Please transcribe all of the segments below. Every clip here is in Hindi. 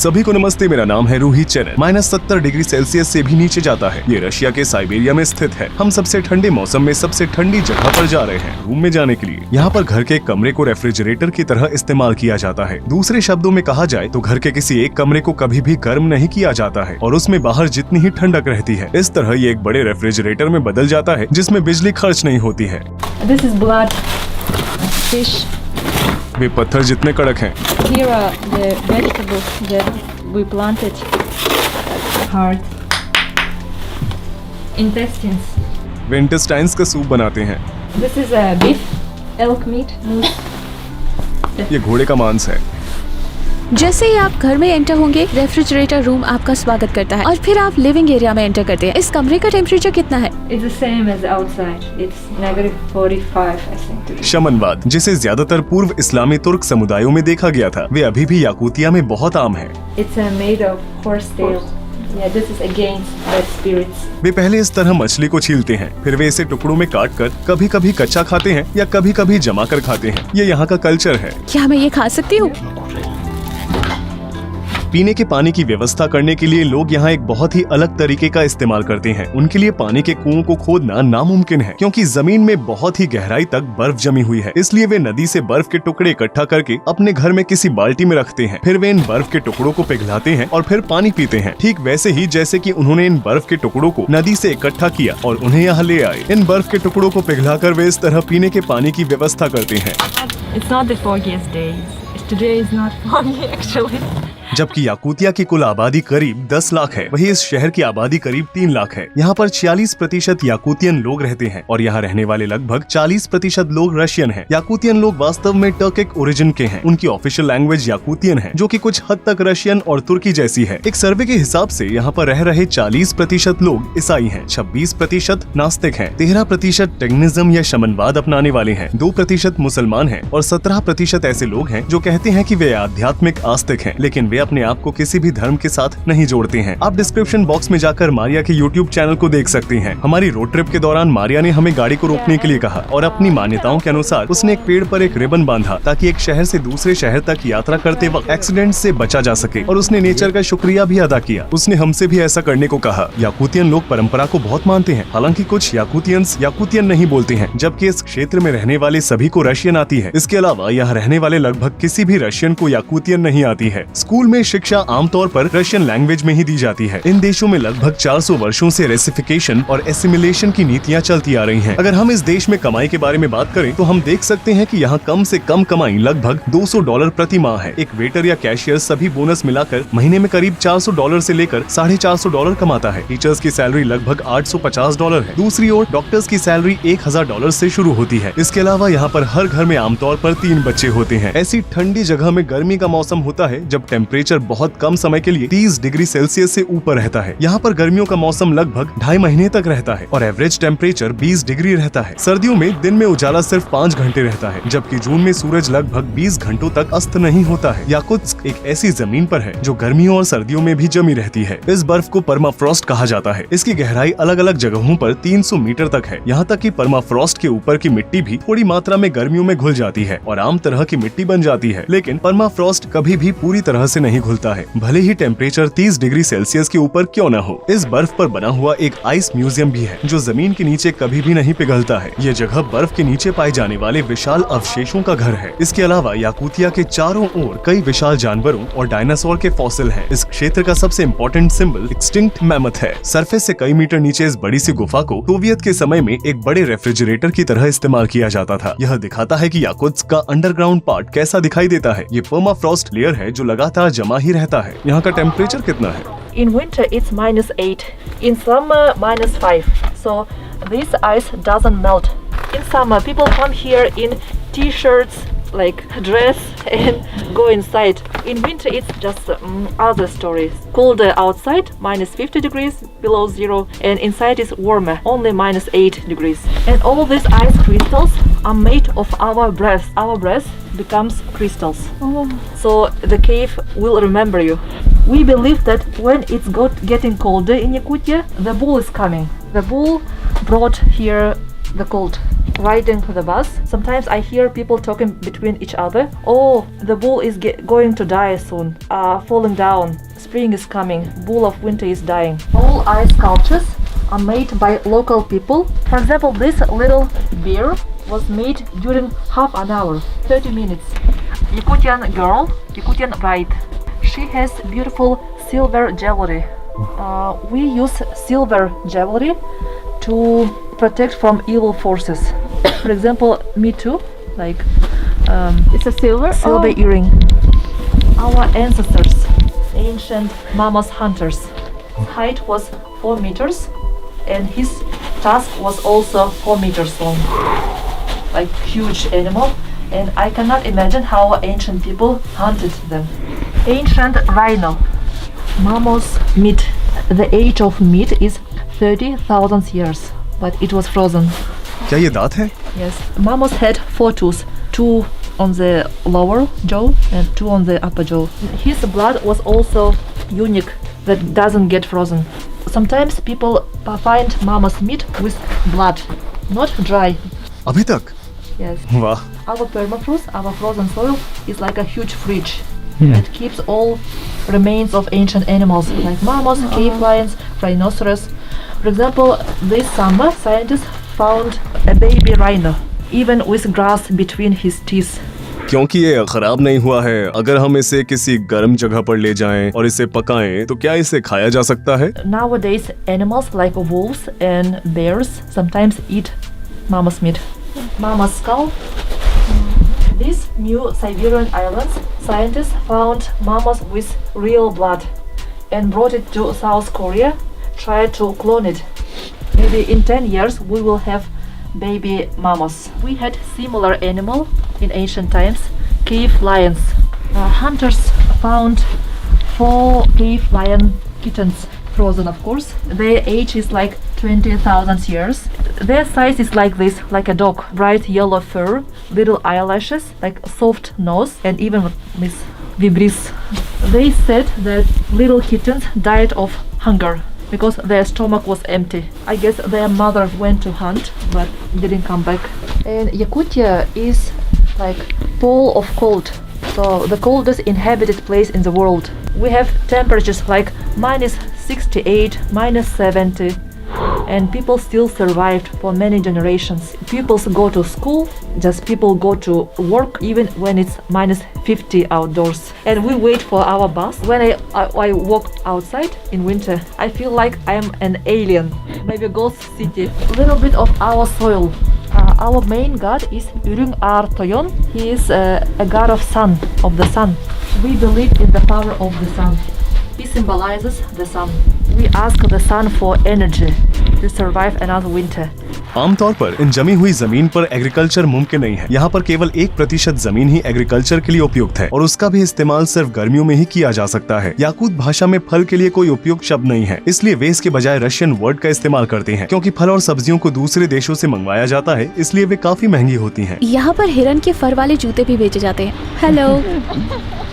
सभी को नमस्ते, मेरा नाम है रूही चैनल। -70 डिग्री सेल्सियस से भी नीचे जाता है। ये रशिया के साइबेरिया में स्थित है। हम सबसे ठंडे मौसम में सबसे ठंडी जगह पर जा रहे हैं रूम में जाने के लिए। यहाँ पर घर के कमरे को रेफ्रिजरेटर की तरह इस्तेमाल किया जाता है। दूसरे शब्दों में कहा जाए तो घर के किसी एक कमरे को कभी भी गर्म नहीं किया जाता है और उसमें बाहर जितनी ही ठंडक रहती है। इस तरह ये एक बड़े रेफ्रिजरेटर में बदल जाता है जिसमें बिजली खर्च नहीं होती है। This is blood, fish. वे पत्थर जितने कड़क हैं। Here are the vegetables that we planted. Heart, intestines. Way intestines का सूप बनाते हैं। This is a beef, elk meat, moose. ये घोड़े का मांस है। जैसे ही आप घर में एंटर होंगे, रेफ्रिजरेटर रूम आपका स्वागत करता है और फिर आप लिविंग एरिया में एंटर करते हैं। इस कमरे का टेम्परेचर कितना है? It's the same as outside. It's -45, I think. शमनवाद, जिसे ज्यादातर पूर्व इस्लामी तुर्क समुदायों में देखा गया था, वे अभी भी याकूतिया में बहुत आम है। It's made of horse tail. Yeah, this is against bad spirits. वे पहले इस तरह मछली को छीलते हैं, फिर वे इसे टुकड़ों में काट कर कभी कभी कच्चा खाते हैं या कभी कभी जमा कर खाते हैं। ये यहाँ का कल्चर है। क्या मैं ये खा सकती हूँ? पीने के पानी की व्यवस्था करने के लिए लोग यहाँ एक बहुत ही अलग तरीके का इस्तेमाल करते हैं। उनके लिए पानी के कुओं को खोदना नामुमकिन है क्योंकि जमीन में बहुत ही गहराई तक बर्फ जमी हुई है। इसलिए वे नदी से बर्फ के टुकड़े इकट्ठा करके अपने घर में किसी बाल्टी में रखते हैं। फिर वे इन बर्फ के टुकड़ों को पिघलाते हैं और फिर पानी पीते हैं, ठीक वैसे ही जैसे कि उन्होंने इन बर्फ के टुकड़ों को नदी से इकट्ठा किया और उन्हें यहाँ ले आए। इन बर्फ के टुकड़ों को पिघलाकर वे इस तरह पीने के पानी की व्यवस्था करते हैं। It's not the foggiest days. Today is not foggy actually. जबकि याकूतिया की कुल आबादी करीब 10 लाख है, वही इस शहर की आबादी करीब 3 लाख है। यहाँ पर 46% याकूतियन लोग रहते हैं और यहाँ रहने वाले लगभग 40% लोग रशियन हैं। याकूतियन लोग वास्तव में टर्किक ओरिजिन के हैं। उनकी ऑफिशियल लैंग्वेज याकूतियन है, जो कि कुछ हद तक रशियन और तुर्की जैसी है। एक सर्वे के हिसाब से यहाँ पर रह रहे 40% लोग ईसाई हैं, 26% नास्तिक हैं, 13% टेगनिज्म या शमनवाद अपनाने वाले हैं, 2% मुसलमान हैं और 17% ऐसे लोग हैं जो कहते हैं कि वे आध्यात्मिक आस्तिक हैं, लेकिन वे अपने आप को किसी भी धर्म के साथ नहीं जोड़ते हैं। आप डिस्क्रिप्शन बॉक्स में जाकर मारिया के YouTube चैनल को देख सकते हैं। हमारी रोड ट्रिप के दौरान मारिया ने हमें गाड़ी को रोकने के लिए कहा और अपनी मान्यताओं के अनुसार उसने एक पेड़ पर एक रिबन बांधा ताकि एक शहर से दूसरे शहर तक यात्रा करते वक्त एक्सीडेंट से बचा जा सके और उसने नेचर का शुक्रिया भी अदा किया। उसने हमसे भी ऐसा करने को कहा। याकूतियन लोग परंपरा को बहुत मानते हैं, हालांकि कुछ याकूतियंस याकूतियन नहीं बोलते हैं, जबकि इस क्षेत्र में रहने वाले सभी को रशियन आती है। इसके अलावा यहाँ रहने वाले लगभग किसी भी रशियन को याकूतियन नहीं आती है। स्कूल में शिक्षा आमतौर पर रशियन लैंग्वेज में ही दी जाती है। इन देशों में लगभग 400 वर्षों से रेसिफिकेशन और एसिमिलेशन की नीतियां चलती आ रही हैं। अगर हम इस देश में कमाई के बारे में बात करें तो हम देख सकते हैं कि यहाँ कम से कम कमाई लगभग $200 प्रति माह है। एक वेटर या कैशियर सभी बोनस मिलाकर महीने में करीब $400 से लेकर $450 कमाता है। टीचर्स की सैलरी लगभग $850 है। दूसरी ओर डॉक्टर्स की सैलरी $1000 से शुरू होती है। इसके अलावा यहाँ पर हर घर में आमतौर पर 3 बच्चे होते हैं। ऐसी ठंडी जगह में गर्मी का मौसम होता है जब टेम्परेचर बहुत कम समय के लिए 30 डिग्री सेल्सियस से ऊपर रहता है। यहाँ पर गर्मियों का मौसम लगभग 2.5 महीने तक रहता है और एवरेज टेम्परेचर 20 डिग्री रहता है। सर्दियों में दिन में उजाला सिर्फ 5 घंटे रहता है, जबकि जून में सूरज लगभग 20 घंटों तक अस्त नहीं होता है। याकुत्स्क एक ऐसी जमीन पर है जो गर्मियों और सर्दियों में भी जमी रहती है। इस बर्फ को परमाफ्रॉस्ट कहा जाता है। इसकी गहराई अलग अलग जगहों पर 300 मीटर तक है। यहाँ तक कि परमाफ्रॉस्ट के ऊपर की मिट्टी भी थोड़ी मात्रा में गर्मियों में घुल जाती है और आम तरह की मिट्टी बन जाती है, लेकिन परमाफ्रॉस्ट कभी भी पूरी तरह से नहीं घुलता है, भले ही टेम्परेचर 30 डिग्री सेल्सियस के ऊपर क्यों न हो। इस बर्फ पर बना हुआ एक आइस म्यूजियम भी है जो जमीन के नीचे कभी भी नहीं पिघलता है। ये जगह बर्फ के नीचे पाए जाने वाले विशाल अवशेषों का घर है। इसके अलावा याकूतिया के चारों ओर कई विशाल जानवरों और डायनासोर के फॉसिल हैं। इस क्षेत्र का सबसे इम्पोर्टेंट सिंबल एक्सटिंक्ट मैमथ है। सरफेस से कई मीटर नीचे इस बड़ी सी गुफा को सोवियत के समय में एक बड़े रेफ्रिजरेटर की तरह इस्तेमाल किया जाता था। यह दिखाता है कि याकुत्स्क का अंडरग्राउंड पार्ट कैसा दिखाई देता है। ये परमाफ्रॉस्ट लेयर है जो लगातार जमा ही रहता है। यहाँ का टेम्परेचर कितना है? In winter it's -8, in summer -5, so this ice doesn't melt. In summer people come here in t-shirts, like dress and go inside. In winter it's just other stories. Colder outside, -50 degrees below zero, and inside is warmer, only -8 degrees. And all these ice crystals are made of our breath. Our breath becomes crystals. So the cave will remember you. We believe that when it's getting colder in Yakutia, the bull is coming. The bull brought here the cold. riding the bus. Sometimes I hear people talking between each other. Oh, the bull is going to die soon. Falling down. Spring is coming. Bull of winter is dying. All ice sculptures are made by local people. For example, this little bear was made during half an hour, 30 minutes. Yakutian girl, Yakutian bride. She has beautiful silver jewelry. We use silver jewelry to protect from evil forces. For example, me too. Like It's a silver? silver earring. Our ancestors, ancient mammoth hunters. His height was 4 meters, and his tusk was also 4 meters long. Like huge animal, and I cannot imagine how ancient people hunted them. Ancient rhino. Mammoth meat. The age of meat is 30,000 years, but it was frozen. क्या ये दांत है? Yes. Mammoth had 4 teeth, 2 on the lower jaw and 2 on the upper jaw. His blood was also unique, that doesn't get frozen. Sometimes people find mammoth meat with blood, not dry. अभी तक? Yes. वाह। Our permafrost, our frozen soil, is like a huge fridge. It keeps all remains of ancient animals like mammoths, cave lions, rhinoceros. For example, this summer, scientists found a baby rhino, even with grass between his teeth. क्योंकि ये खराब नहीं हुआ है, अगर हम इसे किसी गर्म जगह पर ले जाएं और इसे पकाएं, तो क्या इसे खाया जा सकता है? Nowadays, animals like wolves and bears sometimes eat mammoth meat. Mammoth skull. These new Siberian islands, scientists found mammoths with real blood and brought it to South Korea, tried to clone it. Maybe in 10 years we will have baby mammoths. We had similar animal in ancient times, cave lions. Hunters found 4 cave lion kittens, frozen of course. Their age is like 20,000 years. Their size is like this, like a dog. Bright yellow fur, little eyelashes, like a soft nose, and even with vibris. They said that little kittens died of hunger because their stomach was empty. I guess their mother went to hunt but didn't come back. And Yakutia is like pole of cold. So the coldest inhabited place in the world. We have temperatures like -68, -70, and people still survived for many generations. People go to school, just people go to work even when it's -50 outdoors. And we wait for our bus. When I walk outside in winter, I feel like I am an alien, maybe a ghost city. A little bit of our soil. Our main god is Urung Ar Toyon. He is a god of sun, of the sun. We believe in the power of the sun. He symbolizes the sun. We ask the sun for energy to survive another winter. आमतौर पर इन जमी हुई जमीन पर एग्रीकल्चर मुमकिन नहीं है। यहाँ पर केवल 1% जमीन ही एग्रीकल्चर के लिए उपयुक्त है और उसका भी इस्तेमाल सिर्फ गर्मियों में ही किया जा सकता है। याकूत भाषा में फल के लिए कोई उपयुक्त शब्द नहीं है, इसलिए वे इसके बजाय रशियन वर्ड का इस्तेमाल करते हैं। क्योंकि फल और सब्जियों को दूसरे देशों से मंगवाया जाता है, इसलिए वे काफी महंगी होती हैं। यहाँ पर हिरन के फर वाले जूते भी बेचे जाते हैं। हेलो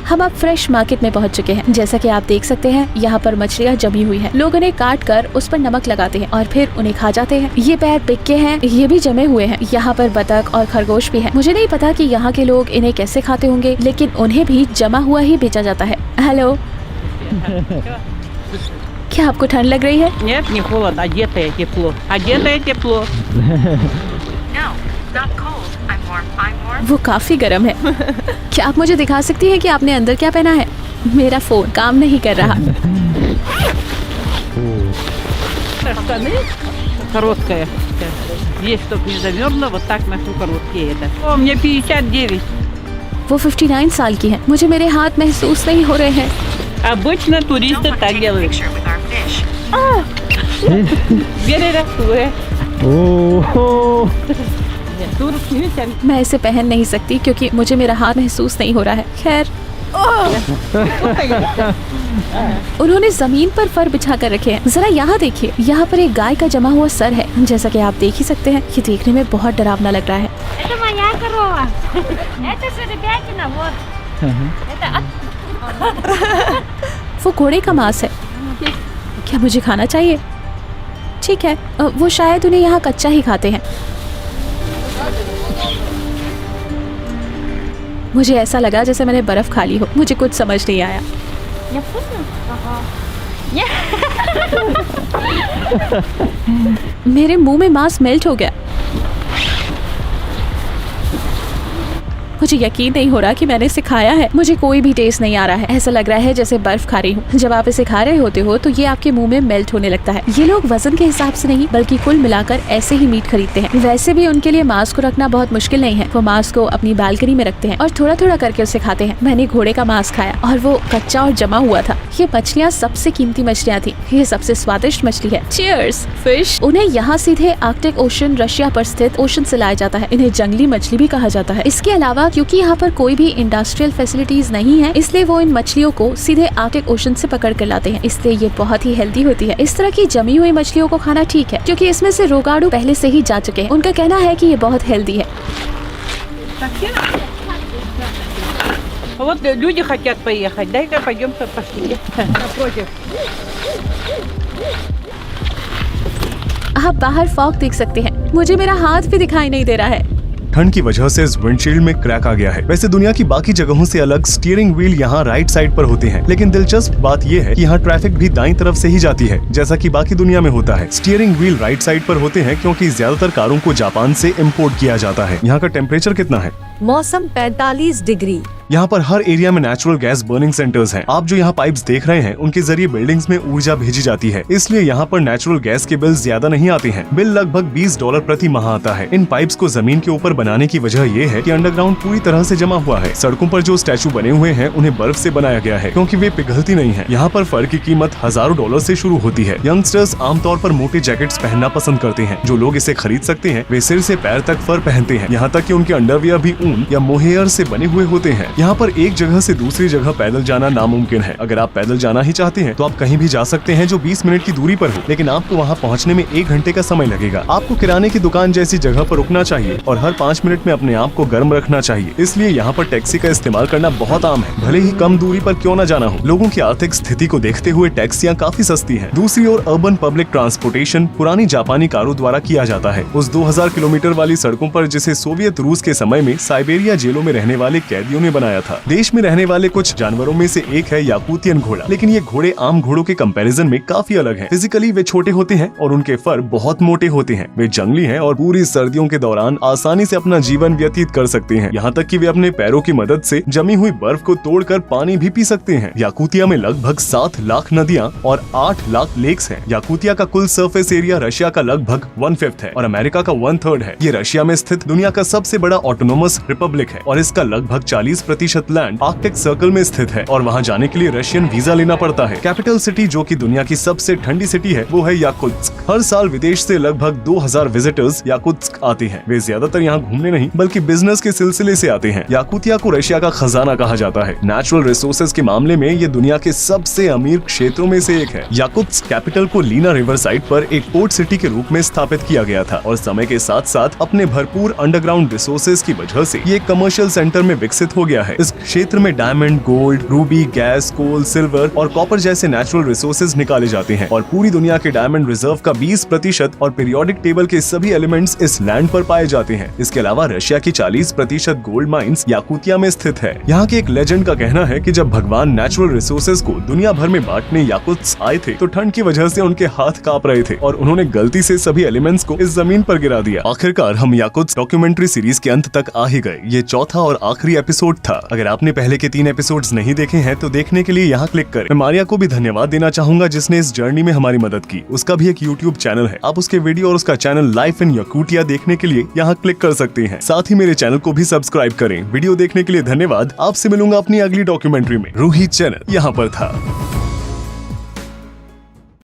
हम अब फ्रेश मार्केट में पहुँच चुके हैं। जैसा कि आप देख सकते हैं, यहाँ पर मछलियाँ जमी हुई हैं। लोग उन्हें काट कर उस पर नमक लगाते हैं और फिर उन्हें खा जाते हैं। ये पैर पिक्के हैं, ये भी जमे हुए हैं। यहाँ पर बतख और खरगोश भी हैं। मुझे नहीं पता कि यहाँ के लोग इन्हें कैसे खाते होंगे, लेकिन उन्हें भी जमा हुआ ही बेचा जाता है। हेलो क्या आपको ठंड लग रही है? Нет, не холодно, одетое тепло. Одетое тепло. वो काफी गर्म है। क्या आप मुझे दिखा सकती हैं कि आपने अंदर क्या पहना है? मेरा फोन काम नहीं कर रहा। Штаны короткая. Здесь, чтобы не замерзло, вот так ношу короткие это. О, мне 59. वो 59 साल की है। मुझे मेरे हाथ महसूस नहीं हो रहे हैं। Обычно туристы так делают. Вере. मैं इसे पहन नहीं सकती क्योंकि मुझे मेरा हाथ महसूस नहीं हो रहा है। खैर उन्होंने जमीन पर फर बिछा कर रखे हैं। जरा यहाँ देखिए, यहाँ पर एक गाय का जमा हुआ सर है। जैसा कि आप देख ही सकते हैं, ये देखने में बहुत डरावना लग रहा है। Это моя корова. Это жеребятина, вот. Это वो घोड़े का मांस है। क्या मुझे खाना चाहिए? ठीक है, वो शायद उन्हें यहाँ कच्चा ही खाते हैं। मुझे ऐसा लगा जैसे मैंने बर्फ खा ली हो। मुझे कुछ समझ नहीं आया। Не вкусно? Ага. मेरे मुंह में मांस मेल्ट हो गया। मुझे यकीन नहीं हो रहा कि मैंने इसे खाया है। मुझे कोई भी टेस्ट नहीं आ रहा है। ऐसा लग रहा है जैसे बर्फ खा रही हूँ। जब आप इसे खा रहे होते हो तो ये आपके मुंह में मेल्ट होने लगता है। ये लोग वजन के हिसाब से नहीं बल्कि कुल मिलाकर ऐसे ही मीट खरीदते हैं। वैसे भी उनके लिए मांस को रखना बहुत मुश्किल नहीं है। वो मांस को अपनी बालकनी में रखते हैं और थोड़ा थोड़ा करके उसे खाते हैं। मैंने घोड़े का मांस खाया और वो कच्चा और जमा हुआ था। ये मछलियाँ सबसे कीमती मछलियाँ थी। ये सबसे स्वादिष्ट मछली है। Cheers fish. उन्हें यहाँ सीधे आर्कटिक ओशन रशिया पर स्थित ओशन से लाया जाता है। इन्हें जंगली मछली भी कहा जाता है। इसके अलावा क्योंकि यहाँ पर कोई भी इंडस्ट्रियल फैसिलिटीज नहीं है, इसलिए वो इन मछलियों को सीधे आर्कटिक ओशन से पकड़ कर लाते हैं। इसलिए ये बहुत ही हेल्दी होती है। इस तरह की जमी हुई मछलियों को खाना ठीक है क्योंकि इसमें से रोगाणु पहले से ही जा चुके हैं। उनका कहना है कि ये बहुत हेल्दी है। Вот люди хотят поехать, дай-ка пойдем пошли. Напротив. आप बाहर फॉग देख सकते हैं। मुझे मेरा हाथ भी दिखाई नहीं दे रहा है। ठंड की वजह से इस विंडशील्ड में क्रैक आ गया है। वैसे दुनिया की बाकी जगहों से अलग स्टीयरिंग व्हील यहाँ राइट साइड पर होते हैं, लेकिन दिलचस्प बात यह है कि यहाँ ट्रैफिक भी दाईं तरफ से ही जाती है, जैसा कि बाकी दुनिया में होता है। स्टीयरिंग व्हील राइट साइड पर होते हैं क्योंकि ज्यादातर कारों को जापान से इम्पोर्ट किया जाता है। यहाँ का टेम्परेचर कितना है? मौसम 45 डिग्री। यहाँ पर हर एरिया में नेचुरल गैस बर्निंग सेंटर्स हैं। आप जो यहाँ पाइप्स देख रहे हैं उनके जरिए बिल्डिंग्स में ऊर्जा भेजी जाती है, इसलिए यहाँ पर नेचुरल गैस के बिल ज्यादा नहीं आते हैं। बिल लगभग $20 प्रति माह आता है। इन पाइप्स को जमीन के ऊपर बनाने की वजह ये है कि अंडरग्राउंड पूरी तरह से जमा हुआ है। सड़कों पर जो स्टैचू बने हुए हैं उन्हें बर्फ से बनाया गया है क्योंकि वे पिघलती नहीं है। यहाँ पर फर की कीमत हजारों $1,000 से शुरू होती है। यंगस्टर्स आमतौर पर मोटे जैकेट्स पहनना पसंद करते हैं। जो लोग इसे खरीद सकते हैं वे सिर से पैर तक फर पहनते हैं। यहाँ तक कि उनके अंडरवियर भी ऊन या मोहेयर से बने हुए होते हैं। यहाँ पर एक जगह से दूसरी जगह पैदल जाना नामुमकिन है। अगर आप पैदल जाना ही चाहते हैं तो आप कहीं भी जा सकते हैं जो 20 मिनट की दूरी पर हो, लेकिन आपको वहाँ पहुँचने में 1 घंटे का समय लगेगा। आपको किराने की दुकान जैसी जगह पर रुकना चाहिए और हर 5 मिनट में अपने आप को गर्म रखना चाहिए। इसलिए यहाँ पर टैक्सी का इस्तेमाल करना बहुत आम है, भले ही कम दूरी पर क्यों न जाना हो। लोगों की आर्थिक स्थिति को देखते हुए टैक्सियाँ काफी सस्ती है। दूसरी ओर अर्बन पब्लिक ट्रांसपोर्टेशन पुरानी जापानी कारों द्वारा किया जाता है। उस 2000 किलोमीटर वाली सड़कों पर जिसे सोवियत रूस के समय में साइबेरिया जेलों में रहने वाले कैदियों ने बनाया था। देश में रहने वाले कुछ जानवरों में से एक है याकूतियन घोड़ा, लेकिन ये घोड़े आम घोड़ों के कंपैरिजन में काफी अलग हैं। फिजिकली वे छोटे होते हैं और उनके फर बहुत मोटे होते हैं। वे जंगली हैं और पूरी सर्दियों के दौरान आसानी से अपना जीवन व्यतीत कर सकते हैं। यहाँ तक कि वे अपने पैरों की मदद से जमी हुई बर्फ को तोड़कर पानी भी पी सकते हैं। याकूतिया में लगभग 7 लाख नदियाँ और 8 लाख लेक्स हैं। याकूतिया का कुल सरफेस एरिया रशिया का लगभग 1/5 है और अमेरिका का 1/3 है। ये रशिया में स्थित दुनिया का सबसे बड़ा ऑटोनोमस रिपब्लिक है और इसका लगभग 40% लैंड आर्कटिक सर्कल में स्थित है और वहाँ जाने के लिए रशियन वीजा लेना पड़ता है। कैपिटल सिटी जो कि दुनिया की सबसे ठंडी सिटी है वो है याकुत्स्क। हर साल विदेश से लगभग 2000 विजिटर्स याकुत्स्क आते हैं। वे ज्यादातर यहाँ घूमने नहीं बल्कि बिजनेस के सिलसिले से आते हैं। याकुतिया को रशिया का खजाना कहा जाता है। नेचुरल रिसोर्सेज के मामले में ये दुनिया के सबसे अमीर क्षेत्रों में से एक है। याकुत्स्क कैपिटल को लीना रिवर साइड पर एक पोर्ट सिटी के रूप में स्थापित किया गया था और समय के साथ साथ अपने भरपूर अंडरग्राउंड रिसोर्सेज की वजह से ये कमर्शियल सेंटर में विकसित हो गया है। इस क्षेत्र में डायमंड, गोल्ड, रूबी, गैस, कोल, सिल्वर और कॉपर जैसे नेचुरल रिसोर्सेज निकाले जाते हैं और पूरी दुनिया के डायमंड रिजर्व का 20% और पीरियोडिक टेबल के सभी एलिमेंट्स इस लैंड पर पाए जाते हैं। इसके अलावा रशिया की 40% गोल्ड माइंस याकुतिया में स्थित है। यहाँ के एक लेजेंड का कहना है कि जब भगवान नेचुरल रिसोर्सेज को दुनिया भर में बांटने याकुत्स्क आए थे तो ठंड की वजह से उनके हाथ कांप रहे थे और उन्होंने गलती से सभी एलिमेंट्स को इस जमीन पर गिरा दिया। आखिरकार हम याकुत्स्क डॉक्यूमेंट्री सीरीज के अंत तक आ ही गए। ये चौथा और आखिरी एपिसोड था। अगर आपने पहले के 3 एपिसोड्स नहीं देखे हैं तो देखने के लिए यहाँ क्लिक करें। मैं मारिया को भी धन्यवाद देना चाहूंगा जिसने इस जर्नी में हमारी मदद की। उसका भी एक YouTube चैनल है। आप उसके वीडियो और उसका चैनल लाइफ इन याकुटिया देखने के लिए यहाँ क्लिक कर सकते हैं। साथ ही मेरे चैनल को भी सब्सक्राइब करें। वीडियो देखने के लिए धन्यवाद। आपसे मिलूंगा अपनी अगली डॉक्यूमेंट्री में। रूही चैनल यहाँ पर था।